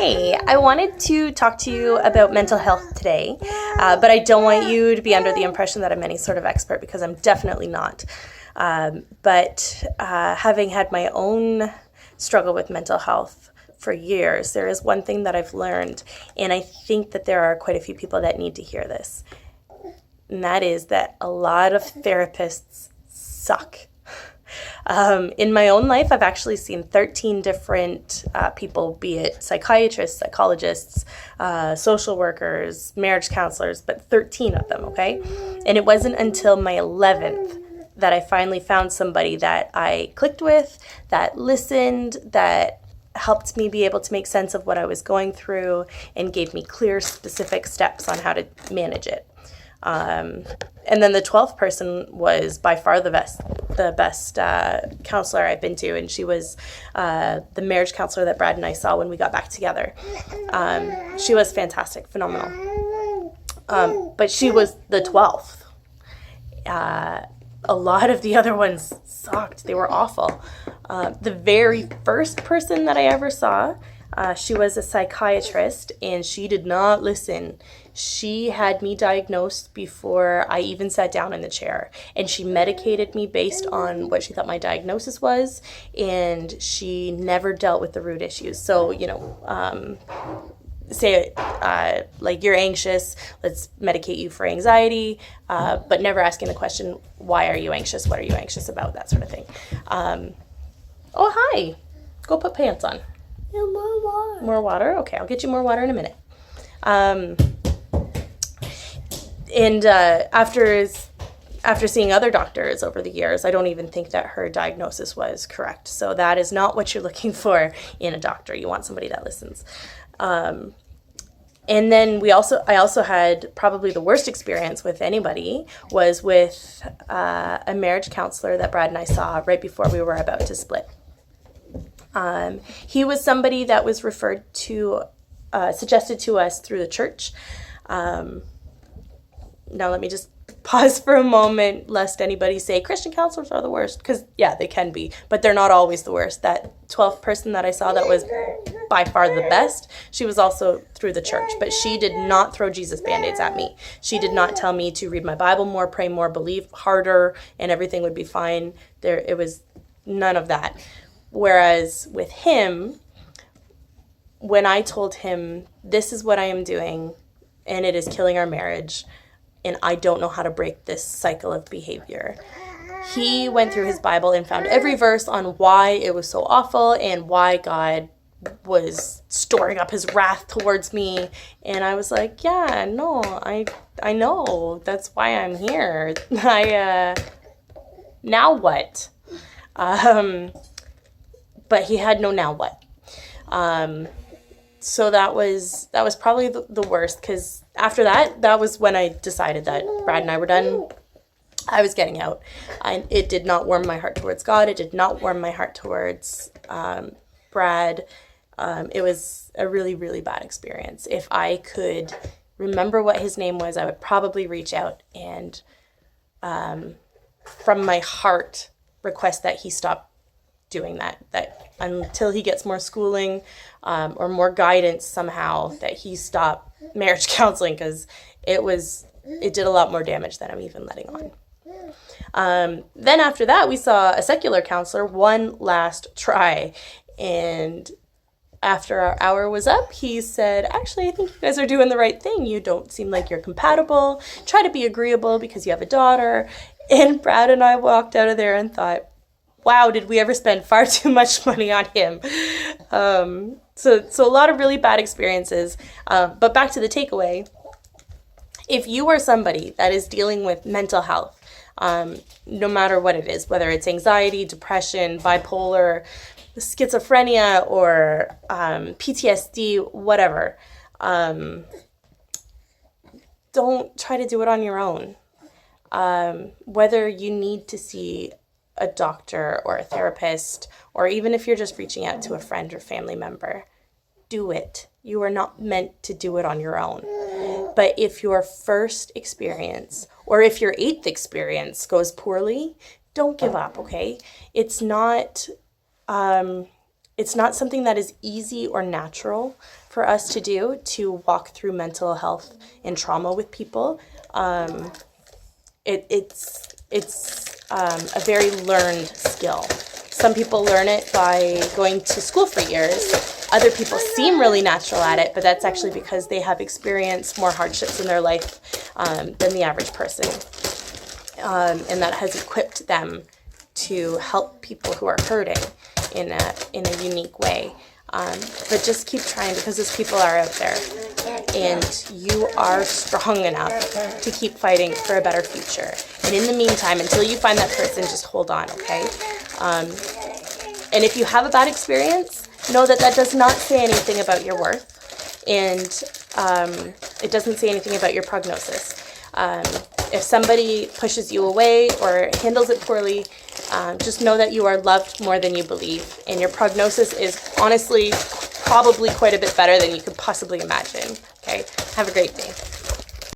Hey, I wanted to talk to you about mental health today, but I don't want you to be under the impression that I'm any sort of expert because I'm definitely not. But having had my own struggle with mental health for years, there is one thing that I've learned, and I think that there are quite a few people that need to hear this, and that is that a lot of therapists suck. In my own life, I've actually seen 13 different people, be it psychiatrists, psychologists, social workers, marriage counselors, but 13 of them, okay? And it wasn't until my 11th that I finally found somebody that I clicked with, that listened, that helped me be able to make sense of what I was going through and gave me clear, specific steps on how to manage it. And then the 12th person was by far the best counselor I've been to, and she was the marriage counselor that Brad and I saw when we got back together. She was fantastic, phenomenal. But she was the 12th. A lot of the other ones sucked. They were awful. The very first person that I ever saw, she was a psychiatrist, and she did not listen. She had me diagnosed before I even sat down in the chair, and she medicated me based on what she thought my diagnosis was, and she never dealt with the root issues. So, say like you're anxious, let's medicate you for anxiety, but never asking the question, why are you anxious? What are you anxious about? That sort of thing. Oh, hi. Go put pants on. No, more water. More water? Okay, I'll get you more water in a minute. And after seeing other doctors over the years, I don't even think that her diagnosis was correct. So that is not what you're looking for in a doctor. You want somebody that listens. And then I also had probably the worst experience with anybody was with a marriage counselor that Brad and I saw right before we were about to split. He was somebody that was suggested to us through the church. Now let me just pause for a moment, lest anybody say Christian counselors are the worst, because yeah, they can be, but they're not always the worst. That 12th person that I saw that was by far the best, she was also through the church, but she did not throw Jesus Band-Aids at me. She did not tell me to read my Bible more, pray more, believe harder, and everything would be fine. It was none of that. Whereas with him, when I told him, this is what I am doing, and it is killing our marriage, and I don't know how to break this cycle of behavior, he went through his Bible and found every verse on why it was so awful and why God was storing up his wrath towards me. And I was like, yeah, no, I know. That's why I'm here. Now what? But he had no now what. So that was probably the worst, because after that was when I decided that Brad and I were done. I was getting out. It did not warm my heart towards God. It did not warm my heart towards Brad. It was a really, really bad experience. If I could remember what his name was, I would probably reach out and from my heart request that he stop doing that until he gets more schooling or more guidance somehow, that he stop marriage counseling, because it did a lot more damage than I'm even letting on. Then after that, we saw a secular counselor one last try, and after our hour was up, he said, actually, I think you guys are doing the right thing. You don't seem like you're compatible. Try to be agreeable because you have a daughter. And Brad and I walked out of there and thought, wow, did we ever spend far too much money on him? So a lot of really bad experiences. But back to the takeaway. If you are somebody that is dealing with mental health, no matter what it is, whether it's anxiety, depression, bipolar, schizophrenia, or PTSD, whatever, don't try to do it on your own. Whether you need to see a doctor or a therapist, or even if you're just reaching out to a friend or family member, do it. You are not meant to do it on your own. But if your first experience, or if your 8th experience goes poorly, don't give up, okay? It's not it's not something that is easy or natural for us to do, to walk through mental health and trauma with people. It's a very learned skill. Some people learn it by going to school for years. Other people seem really natural at it, but that's actually because they have experienced more hardships in their life than the average person. And that has equipped them to help people who are hurting in a unique way. But just keep trying, because those people are out there, and you are strong enough to keep fighting for a better future. And in the meantime, until you find that person, just hold on, okay? And if you have a bad experience, know that that does not say anything about your worth, and it doesn't say anything about your prognosis. If somebody pushes you away or handles it poorly, just know that you are loved more than you believe, and your prognosis is honestly probably quite a bit better than you could possibly imagine. Okay, have a great day.